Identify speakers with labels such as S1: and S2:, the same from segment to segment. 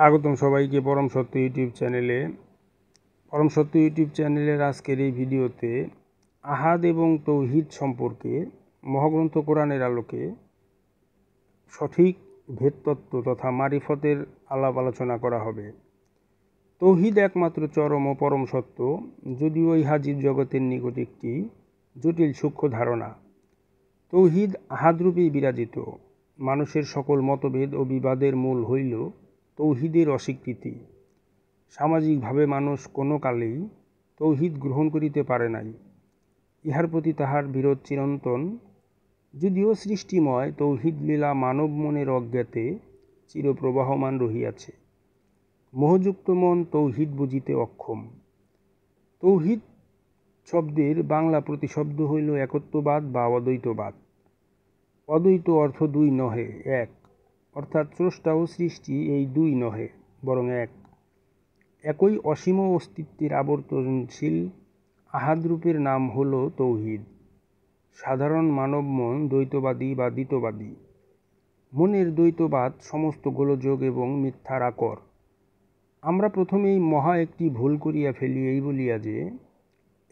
S1: স্বাগতম সবাইকে পরম সত্য ইউটিউব চ্যানেলে। পরম সত্য ইউটিউব চ্যানেলের আজকের এই ভিডিওতে আহাদ এবং তৌহিদ সম্পর্কে মহাগ্রন্থ কোরআনের আলোকে সঠিক ভেদতত্ত্ব তথা মারিফতের আলাপ আলোচনা করা হবে। তৌহিদ একমাত্র চরম ও পরম সত্য, যদিও ইহা জীব জগতের নিকট একটি জটিল সূক্ষ্ম ধারণা। তৌহিদ আহাদরূপেই বিরাজিত। মানুষের সকল মতভেদ ও বিবাদের মূল হইল তৌহিদের অস্বীকৃতি। সামাজিকভাবে মানুষ কোনো কালেই তৌহিদ গ্রহণ করিতে পারে নাই। ইহার প্রতি তাহার বিরোধ চিরন্তন। যদিও সৃষ্টিময় তৌহিদ লীলা মানব মনের অজ্ঞাতে চিরপ্রবাহমান রহিয়াছে। মোহযুক্ত মন তৌহিদ বুঝিতে অক্ষম। তৌহিদ শব্দের বাংলা প্রতিশব্দ হইল একত্ববাদ বা অদ্বৈতবাদ। অদ্বৈত অর্থ দুই নহে, এক, অর্থাৎ স্রষ্টা ও সৃষ্টি এই দুই নহে, বরং এক। একই অসীম অস্তিত্বের আবর্তনশীল আহাদরূপের নাম হল তৌহিদ। সাধারণ মানব মন দ্বৈতবাদী বা দ্বিতবাদী। মনের দ্বৈতবাদ সমস্ত গোলযোগ এবং মিথ্যার আকর। আমরা প্রথমেই মহা একটি ভুল করিয়া ফেলি এই বলিয়া যে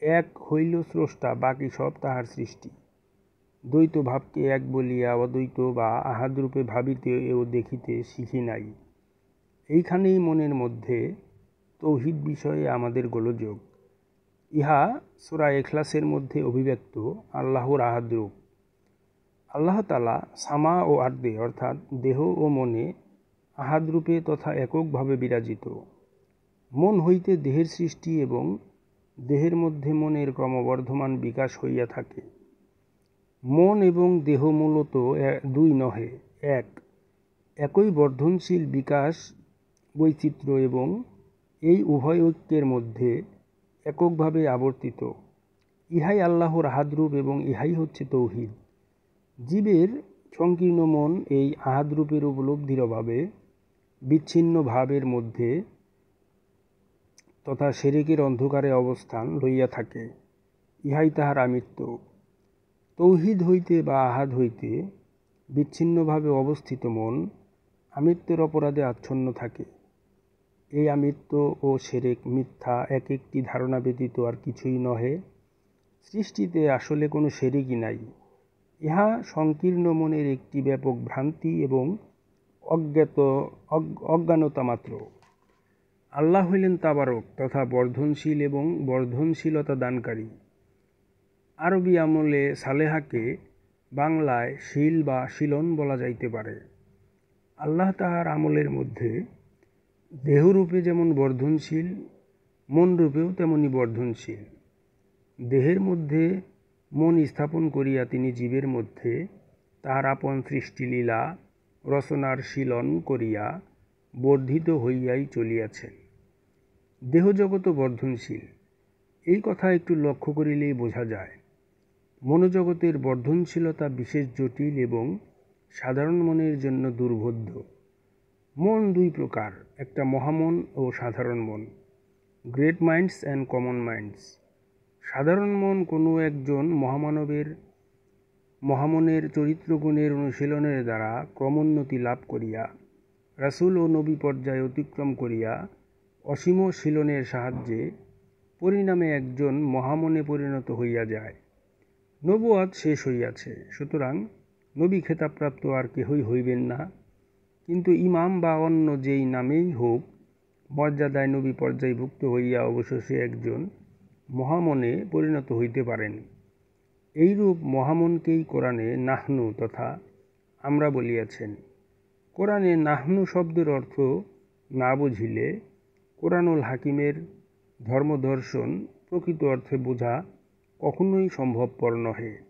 S1: এক হইল স্রষ্টা, বাকি সব তাহার সৃষ্টি। দ্বৈত ভাবকে এক বলিয়া অদ্বৈত বা আহাদরূপে ভাবিতে ও দেখিতে শিখি নাই। এইখানেই মনের মধ্যে তৌহিদ বিষয়ে আমাদের গোলযোগ। ইহা সূরা ইখলাসের মধ্যে অভিব্যক্ত আল্লাহর আহাদরূপ। আল্লাহ তাআলা সামা ও আর্দে অর্থাৎ দেহ ও মনে আহাদরূপে তথা এককভাবে বিরাজিত। মন হইতে দেহের সৃষ্টি এবং দেহের মধ্যে মনের ক্রমবর্ধমান বিকাশ হইয়া থাকে। মন এবং দেহ মূলত দুই নহে, এক। একই বর্ধনশীল বিকাশ বৈচিত্র্য এবং এই উভয় ঐক্যের মধ্যে এককভাবে আবর্তিত। ইহাই আল্লাহর আহাদরূপ এবং ইহাই হচ্ছে তৌহিদ। জীবের সংকীর্ণ মন এই আহাদরূপের উপলব্ধির অভাবে বিচ্ছিন্ন ভাবের মধ্যে তথা শিরকের অন্ধকারে অবস্থান লইয়া থাকে। ইহাই তাহার আমৃত্য। তৌহিদ হইতে বা আহাদ হইতে বিচ্ছিন্নভাবে অবস্থিত মন আমৃত্যের অপরাধে আচ্ছন্ন থাকে। এই আমৃত্য ও শিরক মিথ্যা এক একটি ধারণা ব্যতীত আর কিছুই নহে। সৃষ্টিতে আসলে কোনো শিরকই নাই। ইহা সংকীর্ণ মনের একটি ব্যাপক ভ্রান্তি এবং অজ্ঞানতা মাত্র। আল্লাহ হইলেন তাবারক তথা বর্ধনশীল এবং বর্ধনশীলতা দানকারী। আরবি আমলে সালেহাকে বাংলায় শীল বা শীলন বলা যাইতে পারে। আল্লাহ তাহার আমলের মধ্যে দেহরূপে যেমন বর্ধনশীল, মনরূপেও তেমনি বর্ধনশীল। দেহের মধ্যে মন স্থাপন করিয়া তিনি জীবের মধ্যে তাহার আপন সৃষ্টিলীলা রচনার শীলন করিয়া বর্ধিত হইয়াই চলিয়াছেন। দেহজগৎও বর্ধনশীল। এই কথা একটু লক্ষ্য করিলেই বোঝা যায়। মনোজগতের বর্ধনশীলতা বিশেষ জটিল এবং সাধারণ মনের জন্য দুর্বোধ্য। মন দুই প্রকার, একটা মহামন ও সাধারণ মন, great minds and common minds. সাধারণ মন কোনো একজন মহামনের চরিত্রগুণের অনুশীলনের দ্বারা ক্রমোন্নতি লাভ করিয়া রাসূল ও নবী পর্যায়ে অতিক্রম করিয়া অসীম শীলনের সাহায্যে পরিণামে একজন মহামনে পরিণত হইয়া যায়। নবুয়ত শেষ হইয়াছে, সুতরাং নবী খেতাবপ্রাপ্ত আর কেহই হইবেন না। কিন্তু ইমাম বা অন্য যেই নামেই হোক, মর্যাদায় নবী পর্যায়ভুক্ত হইয়া অবশেষে একজন মহামনে পরিণত হইতে পারেন। এইরূপ মহামনকেই কোরআনে নাহনু তথা আমরা বলিয়াছেন। কোরআনে নাহনু শব্দের অর্থ না বুঝিলে কোরআনুল হাকিমের ধর্মদর্শন প্রকৃত অর্থে বোঝা কখনোই সম্ভবপর নহে।